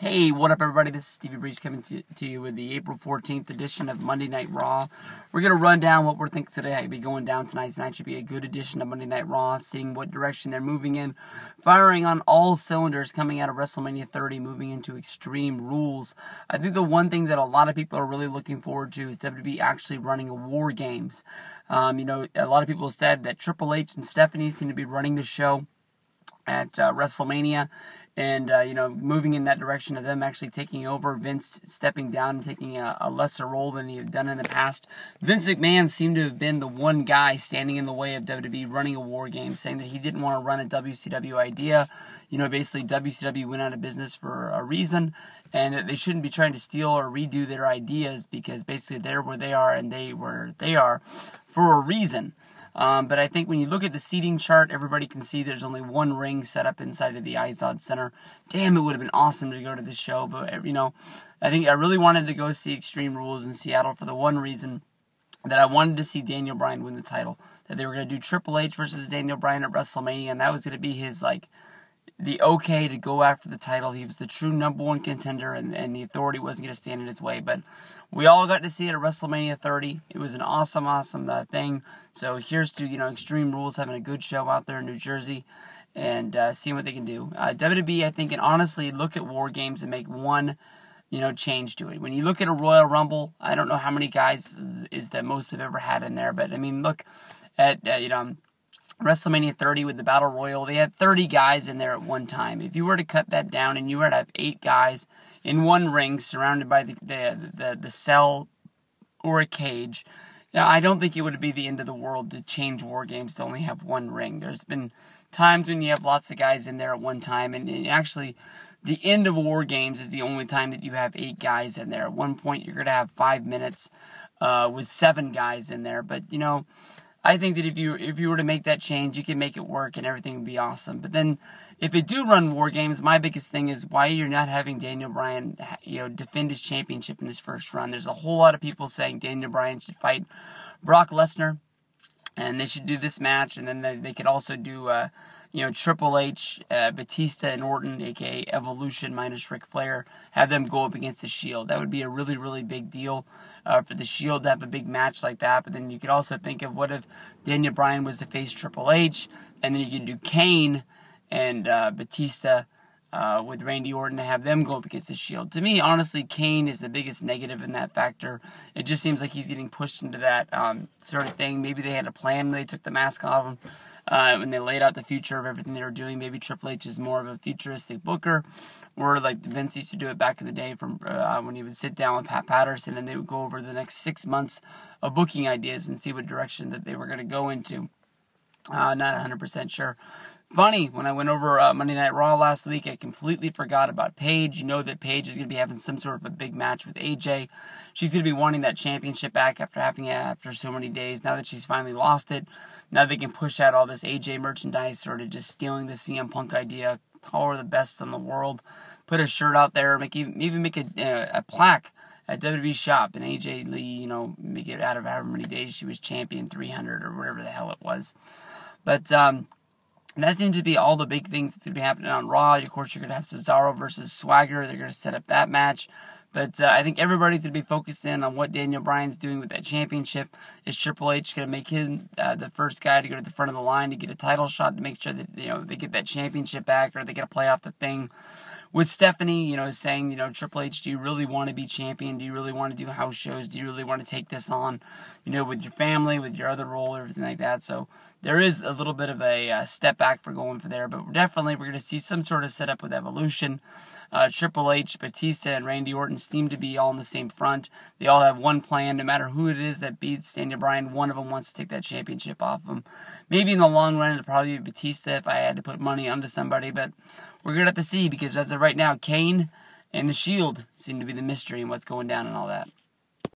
Hey, what up, everybody? This is Stevie Breeze coming to you with the April 14th edition of Monday Night Raw. We're going to run down what we're thinking today. I'll be going down tonight. Tonight should be a good edition of Monday Night Raw, seeing what direction they're moving in, firing on all cylinders coming out of WrestleMania 30, moving into Extreme Rules. I think the one thing that a lot of people are really looking forward to is WWE actually running a War Games. A lot of people said that Triple H and Stephanie seem to be running the show at WrestleMania, and moving in that direction of them actually taking over, Vince stepping down and taking a lesser role than he had done in the past. Vince McMahon seemed to have been the one guy standing in the way of WWE running a War Game, saying that he didn't want to run a WCW idea. Basically WCW went out of business for a reason, and that they shouldn't be trying to steal or redo their ideas, because basically they're where they are and they where they are for a reason. But I think when you look at the seating chart, everybody can see there's only one ring set up inside of the Izod Center. Damn, it would have been awesome to go to this show, but, I think I really wanted to go see Extreme Rules in Seattle for the one reason that I wanted to see Daniel Bryan win the title. That they were going to do Triple H versus Daniel Bryan at WrestleMania, and that was going to be his, the okay to go after the title. He was the true number one contender, and the authority wasn't going to stand in his way. But we all got to see it at WrestleMania 30. It was an awesome thing. So here's to, Extreme Rules having a good show out there in New Jersey and seeing what they can do. WWE, I think, can honestly look at War Games and make one, change to it. When you look at a Royal Rumble, I don't know how many guys is the most they've ever had in there, but, look at, WrestleMania 30 with the Battle Royal, they had 30 guys in there at one time. If you were to cut that down and you were to have 8 guys in one ring surrounded by the cell or a cage, I don't think it would be the end of the world to change War Games to only have one ring. There's been times when you have lots of guys in there at one time, and actually the end of War Games is the only time that you have 8 guys in there. At one point you're going to have 5 minutes with 7 guys in there, but I think that if you were to make that change, you can make it work and everything would be awesome. But then, if it do run War Games, my biggest thing is why you're not having Daniel Bryan, defend his championship in his first run. There's a whole lot of people saying Daniel Bryan should fight Brock Lesnar, and they should do this match, and then they could also do, Triple H, Batista, and Orton, aka Evolution minus Ric Flair, have them go up against the Shield. That would be a really, really big deal for the Shield to have a big match like that. But then you could also think of, what if Daniel Bryan was to face Triple H, and then you could do Kane and Batista with Randy Orton to have them go up against the Shield. To me, honestly, Kane is the biggest negative in that factor. It just seems like he's getting pushed into that sort of thing. Maybe they had a plan when they took the mask off him. When they laid out the future of everything they were doing. Maybe Triple H is more of a futuristic booker, or like Vince used to do it back in the day from when he would sit down with Pat Patterson and they would go over the next 6 months of booking ideas and see what direction that they were going to go into. Not 100% sure. Funny, when I went over Monday Night Raw last week, I completely forgot about Paige. You know that Paige is going to be having some sort of a big match with AJ. She's going to be wanting that championship back after having it after so many days. Now that she's finally lost it, now they can push out all this AJ merchandise, sort of just stealing the CM Punk idea, call her the best in the world, put a shirt out there, even make a plaque at WWE shop, and AJ Lee, make it out of however many days she was champion, 300 or whatever the hell it was. But that seems to be all the big things that's going to be happening on Raw. Of course, you're going to have Cesaro versus Swagger. They're going to set up that match. But I think everybody's going to be focused in on what Daniel Bryan's doing with that championship. Is Triple H going to make him the first guy to go to the front of the line to get a title shot to make sure that they get that championship back, or are they going to play off the thing with Stephanie, saying, Triple H, do you really want to be champion? Do you really want to do house shows? Do you really want to take this on, with your family, with your other role, everything like that? So there is a little bit of a step back for going for there, but we're going to see some sort of setup with Evolution. Triple H, Batista, and Randy Orton seem to be all on the same front. They all have one plan. No matter who it is that beats Daniel Bryan, one of them wants to take that championship off him. Maybe in the long run, it'll probably be Batista if I had to put money onto somebody, but we're going to have to see, because as of right now, Kane and the Shield seem to be the mystery in what's going down and all that.